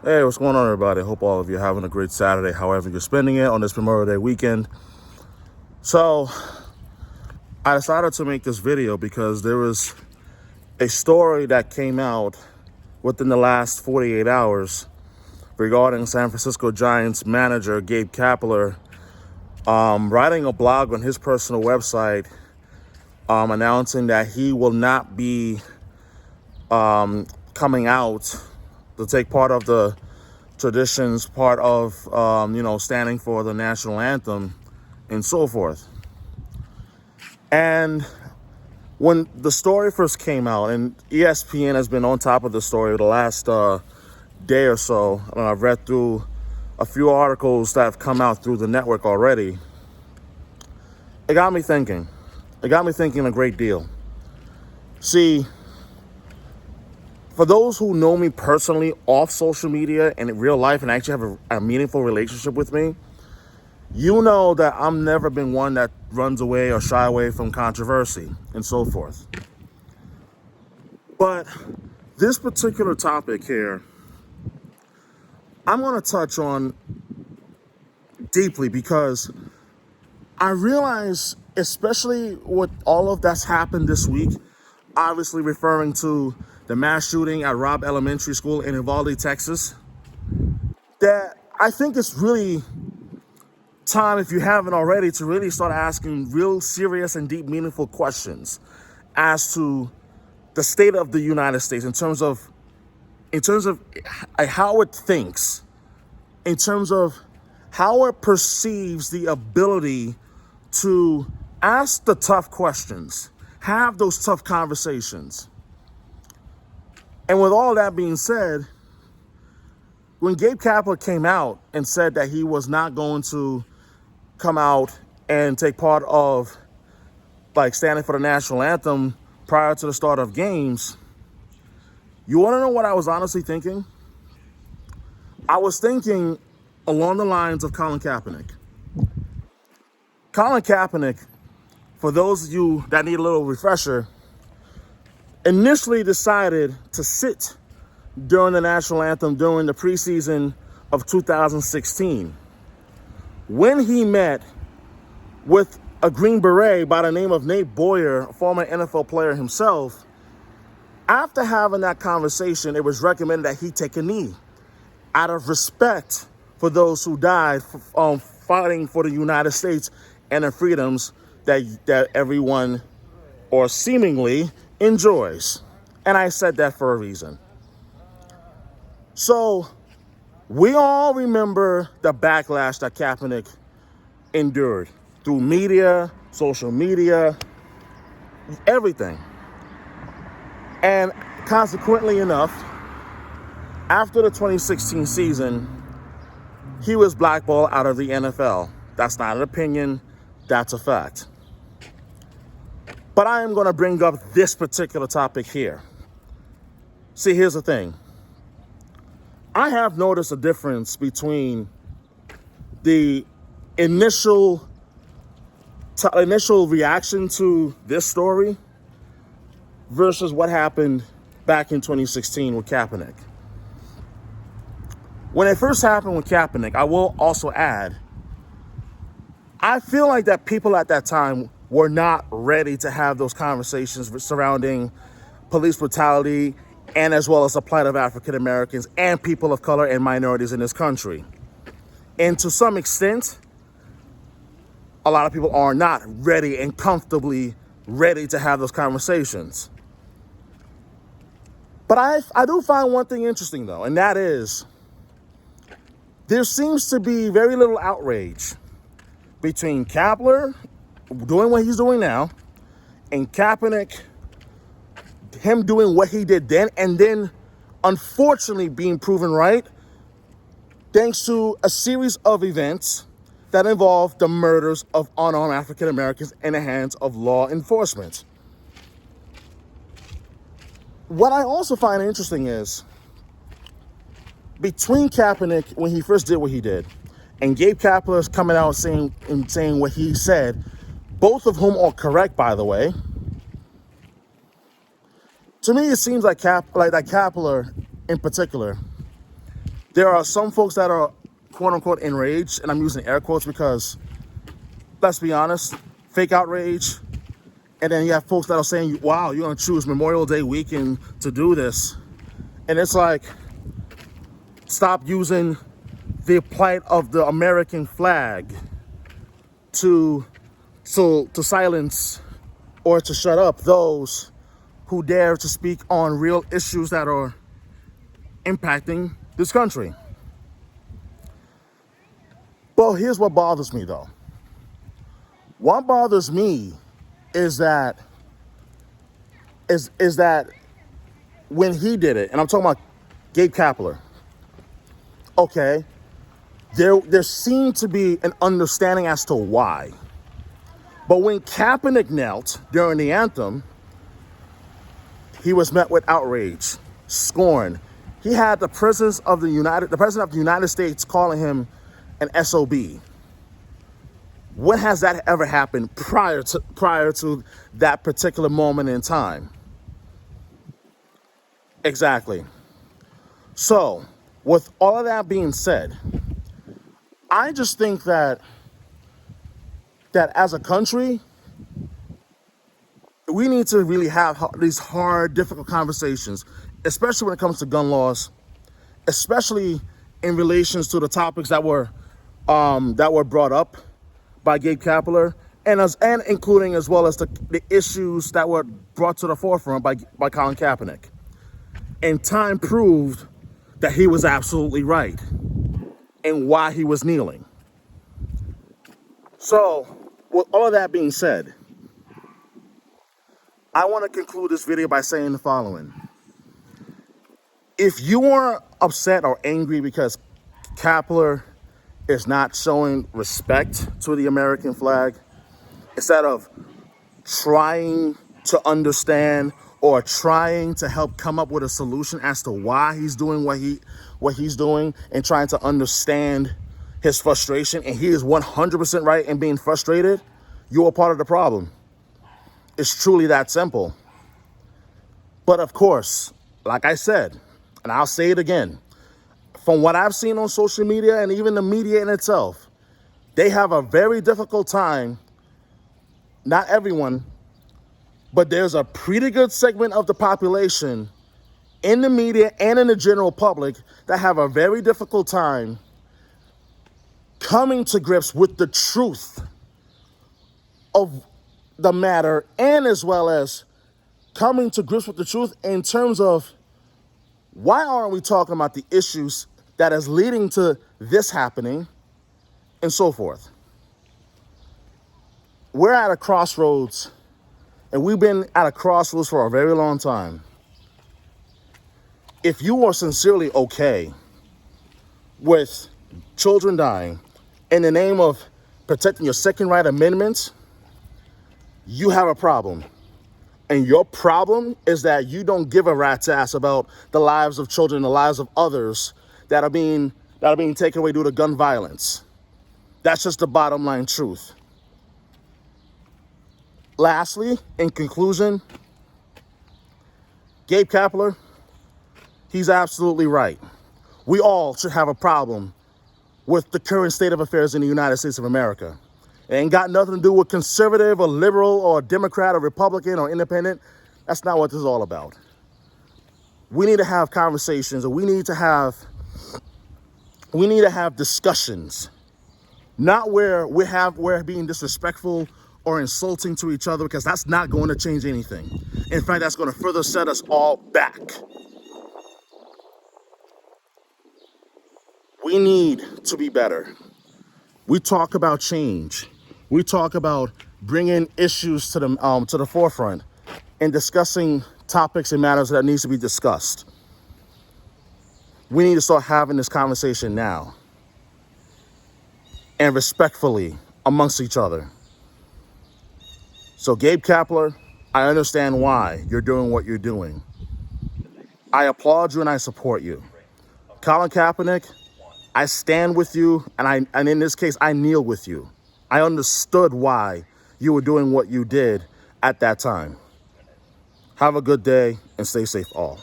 Hey, what's going on, everybody? Hope all of you are having a great Saturday, however you're spending it on this Memorial Day weekend. So, I decided to make this video because there was a story that came out within the last 48 hours regarding San Francisco Giants manager Gabe Kapler writing a blog on his personal website announcing that he will not be coming out to take part of the traditions, part of, standing for the national anthem and so forth. And when the story first came out, and ESPN has been on top of the story the last day or so, and I've read through a few articles that have come out through the network already, it got me thinking. It got me thinking a great deal. See, for those who know me personally off social media and in real life and actually have a meaningful relationship with me, you know that I've never been one that runs away or shy away from controversy and so forth. But this particular topic here, I'm going to touch on deeply because I realize, especially with all of that's happened this week, obviously referring to the mass shooting at Robb Elementary School in Uvalde, Texas, that I think it's really time, if you haven't already, to really start asking real serious and deep meaningful questions as to the state of the United States in terms of how it thinks, in terms of how it perceives the ability to ask the tough questions, have those tough conversations. And with all that being said, when Gabe Kapler came out and said that he was not going to come out and take part of standing for the national anthem prior to the start of games, you want to know what I was honestly thinking? I was thinking along the lines of Colin Kaepernick. Colin Kaepernick, for those of you that need a little refresher, initially decided to sit during the national anthem during the preseason of 2016 when he met with a Green Beret by the name of Nate Boyer, a former NFL player himself. After having that conversation, it was recommended that he take a knee out of respect for those who died fighting for the United States and the freedoms that everyone, or seemingly, enjoys. And I said that for a reason. So we all remember the backlash that Kaepernick endured through media, social media, everything. And consequently enough, after the 2016 season, he was blackballed out of the NFL. That's not an opinion, that's a fact. But I am going to bring up this particular topic here. See, here's the thing. I have noticed a difference between the initial reaction to this story versus what happened back in 2016 with Kaepernick. When it first happened with Kaepernick, I will also add, I feel like that people at that time were not ready to have those conversations surrounding police brutality and as well as the plight of African Americans and people of color and minorities in this country. And to some extent, a lot of people are not ready and comfortably ready to have those conversations. But I do find one thing interesting, though, and that is there seems to be very little outrage between Kapler doing what he's doing now and Kaepernick, him doing what he did then, and then unfortunately being proven right thanks to a series of events that involve the murders of unarmed African Americans in the hands of law enforcement. What I also find interesting is between Kaepernick, when he first did what he did, and Gabe Kapler is coming out saying what he said, both of whom are correct, by the way. To me, it seems like Kapler, in particular, There are some folks that are quote unquote enraged, and I'm using air quotes because, let's be honest, fake outrage. And then you have folks that are saying, wow, you're gonna choose Memorial Day weekend to do this. And it's like, stop using the plight of the American flag to silence or to shut up those who dare to speak on real issues that are impacting this country. Well, here's what bothers me though. What bothers me is that when he did it, and I'm talking about Gabe Kapler, okay, there seemed to be an understanding as to why. But when Kaepernick knelt during the anthem, he was met with outrage, scorn. He had the president of the United States calling him an SOB. When has that ever happened prior to that particular moment in time? Exactly. So, with all of that being said, I just think that as a country, we need to really have these hard, difficult conversations, especially when it comes to gun laws, especially in relations to the topics that were brought up by Gabe Kapler, and including as well as the issues that were brought to the forefront by Colin Kaepernick. And time proved that he was absolutely right and why he was kneeling. So, with all of that being said, I want to conclude this video by saying the following. If you are upset or angry because Kapler is not showing respect to the American flag, instead of trying to understand or trying to help come up with a solution as to why he's doing what he's doing and trying to understand his frustration, and he is 100% right in being frustrated, you're a part of the problem. It's truly that simple. But of course, like I said, and I'll say it again, from what I've seen on social media and even the media in itself, they have a very difficult time, not everyone, but there's a pretty good segment of the population in the media and in the general public that have a very difficult time coming to grips with the truth of the matter, and as well as coming to grips with the truth in terms of why aren't we talking about the issues that is leading to this happening and so forth. We're at a crossroads, and we've been at a crossroads for a very long time. If you are sincerely okay with children dying in the name of protecting your Second Right Amendment, you have a problem. And your problem is that you don't give a rat's ass about the lives of children, the lives of others that are being taken away due to gun violence. That's just the bottom line truth. Lastly, in conclusion, Gabe Kapler, he's absolutely right. We all should have a problem with the current state of affairs in the United States of America. It ain't got nothing to do with conservative or liberal or Democrat or Republican or independent. That's not what this is all about. We need to have conversations, or we need to have discussions, not where we're being disrespectful or insulting to each other, because that's not going to change anything. In fact, that's going to further set us all back. We need to be better. We talk about change. We talk about bringing issues to the forefront and discussing topics and matters that needs to be discussed. We need to start having this conversation now, and respectfully amongst each other. So Gabe Kapler, I understand why you're doing what you're doing. I applaud you and I support you. Colin Kaepernick, I stand with you, and in this case, I kneel with you. I understood why you were doing what you did at that time. Have a good day and stay safe all.